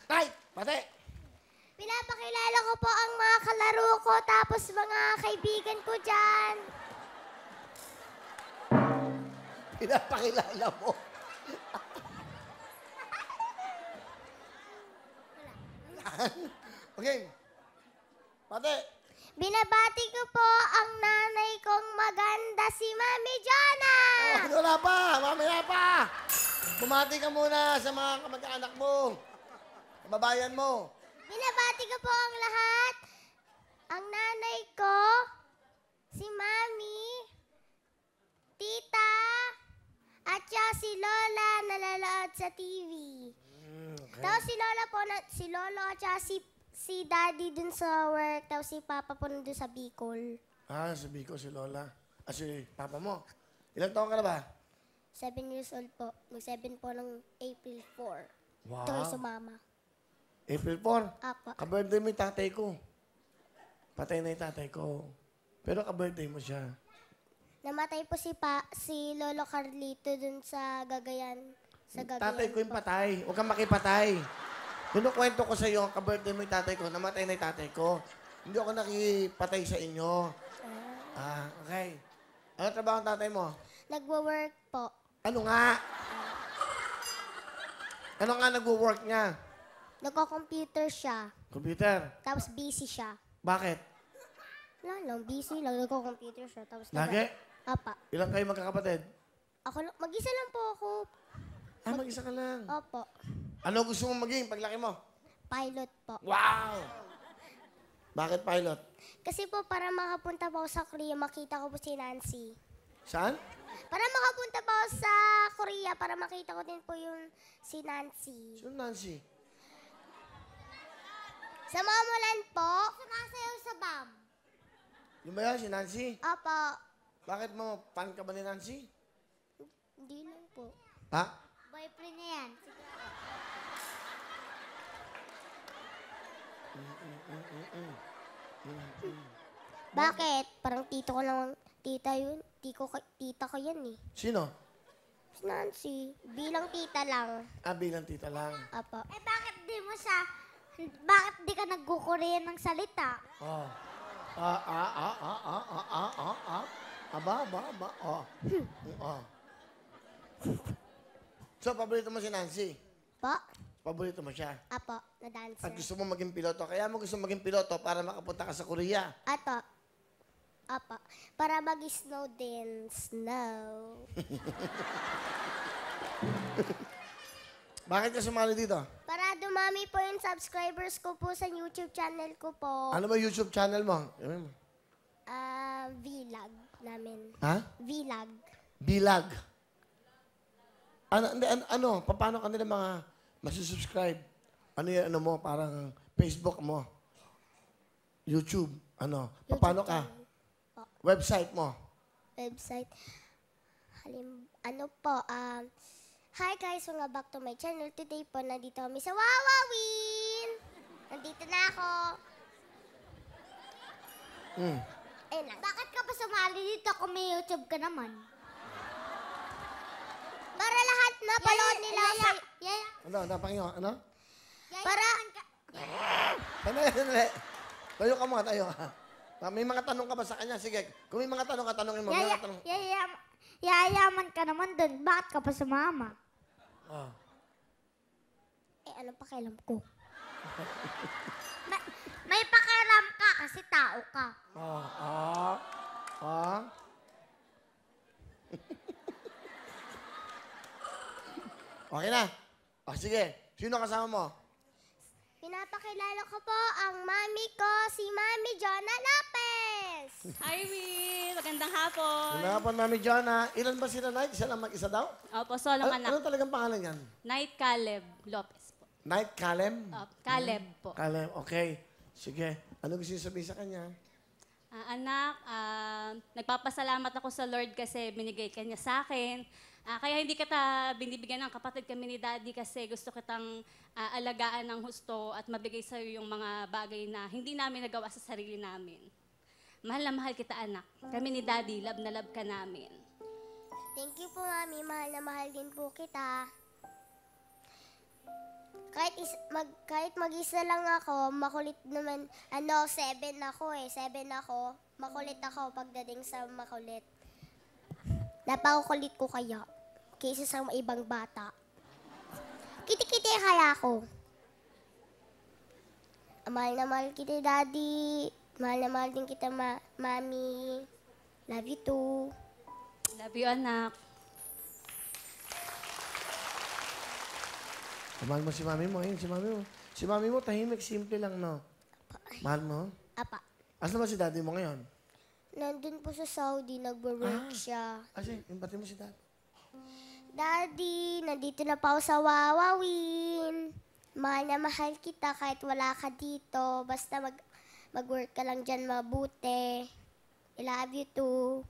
Tay, pati. Pinapakilala ko po ang mga kalaro ko, tapos mga kaibigan ko dyan. Pinapakilala mo. Okay. Pati. Binabati ko po ang nanay kong maganda, si Mami Jonna. Oh, wala pa. Mamaya pa. Bumati ka muna sa mga kamag-anak mo. Kababayan mo. Binabati ko po ang lahat. Ang nanay ko, si Mami, Tita, at saka si Lola nalalaod sa TV. Okay. Tapos si Lola po, si Lolo at saka si Daddy dun sa work. Tapos si Papa po dun sa Bicol. Ah, sabi ko si Lola. Ah, si Papa mo. Ilang taon ka na ba? 7 years old po. Mag-7 po ng April 4. Wow. Ito kayo sumama. April 4. Apa. Ka-birthday mo yung tatay ko. Patay na yung tatay ko. Pero ka-birthday mo siya. Namatay po si Lolo Carlito dun sa Gagayan. Sa Gagayan Tatay ko yung po. patay. Huwag kang makipatay. Kinukwento ko sa iyo, ka-birthday mo yung tatay ko, namatay na yung tatay ko. Hindi ako nakipatay sa inyo. Ah, okay. Ano trabaho ang tatay mo? Nagwo-work po. Ano nga? Ano nga nagwo-work niya? Nagko-computer siya. Computer. Tapos busy siya. Bakit? Wala lang, busy lang. Nagko-computer siya. Tapos Lagi? Apa. Ilang kayo magkakapatid? Ako, mag-isa lang po ako. Ah, mag-isa ka lang. Opo. Ano gusto mong maging paglaki mo? Pilot po. Wow! Bakit pilot? Kasi po, para makapunta po ako sa Korea, makita ko po si Nancy. Saan? Para makapunta po ako sa Korea, para makita ko din po yung si Nancy. Sino Nancy? Sa Mamulan po. Sumasayaw sa BAM. Yung ba yan, si Nancy? Opo. Bakit mo, fan ka ba ni Nancy? Hindi lang po. Ha? Boyfriend niya yan. Bakit? Parang tito ko lang, tita yun. Tita ko yan eh. Sino? Si Nancy. Bilang tita lang. Ah, bilang tita lang. Apo. Eh bakit di mo siya, bakit di ka nagkukurean ng salita? Oh. Aba. Oh. Oh. So, paborito mo si Nancy? Po? Paborito mo siya? Apo, na dancer. At gusto mo maging piloto. Kaya mo gusto maging piloto para makapunta ka sa Korea. Ato. Apo. Para mag-snow din. Snow. Bakit ka sumali dito? Para dumami po yung subscribers ko po sa YouTube channel ko po. Ano ba YouTube channel mo? Vlog namin. Ha? Vlog. Bilag. Ano? Paano ka nila mga masusubscribe? Ano yan, ano mo? Parang Facebook mo? YouTube? Ano? Paano ka? channel Po. Website mo? Website. Ano po, hi guys, welcome back to my channel. Today po, nandito kami sa Wawawin. Nandito na ako. Ayun lang. Bakit ka pa sumali dito kung may YouTube ka naman? Para lahat na panood nila sa... Ano? Napakinggan? Ano? Para... Sandali. Tayo ka muna, tayo ka. May mga tanong ka ba sa kanya? Sige, kung may mga tanong ka, tanongin mo. May mga tanong. Yayaman ka naman dun. Bakit ka pa sumama? Oh. Anong pakialam ko? may pakialam ka kasi tao ka. Okay na. Sige. Sino kasama mo? Pinapakilala ko po ang mami ko, si Mami Jonna Lopez. Hi, Will! Magandang hapon. Wala pa, Mami Jonna. Ilan ba sila, Night? Isa lang mag-isa daw? Opo, solong anak. Ano talagang pangalan yan? Night Caleb Lopez po. Night Caleb? Caleb po. Caleb, okay. Sige. Ano gusto niyo sabihin sa kanya? Anak, nagpapasalamat ako sa Lord kasi binigay ka niya sa akin. Kaya hindi kita binibigyan ng kapatid kami ni Daddy kasi gusto kitang alagaan ng husto at mabigay sa iyo yung mga bagay na hindi namin nagawa sa sarili namin. Mahal na mahal kita, anak. Kami ni Daddy, love na love ka namin. Thank you po, Mami. Mahal na mahal din po kita. kahit mag-isa lang ako, makulit naman. 7 ako eh. 7 ako. Makulit ako pagdating sa makulit. Napakukulit ko kaya. Kaysa sa ibang bata. Kiti-kiti kaya ako. Mahal na mahal kita, Daddy. Mahal na mahal din kita, Mami. Love you too. Love you, anak. Mahal mo si mami mo. Ayun, si mami mo. Si mami mo, tahimik, simple lang, no? Mahal mo? Apa. Asan ba si daddy mo ngayon? Nandun po sa Saudi, nagwo-work siya. Kasi, impati mo si daddy. Daddy, nandito na pa ako sa Wawawin. Mahal na mahal kita kahit wala ka dito. Basta mag-work ka lang dyan mabuti. I love you too.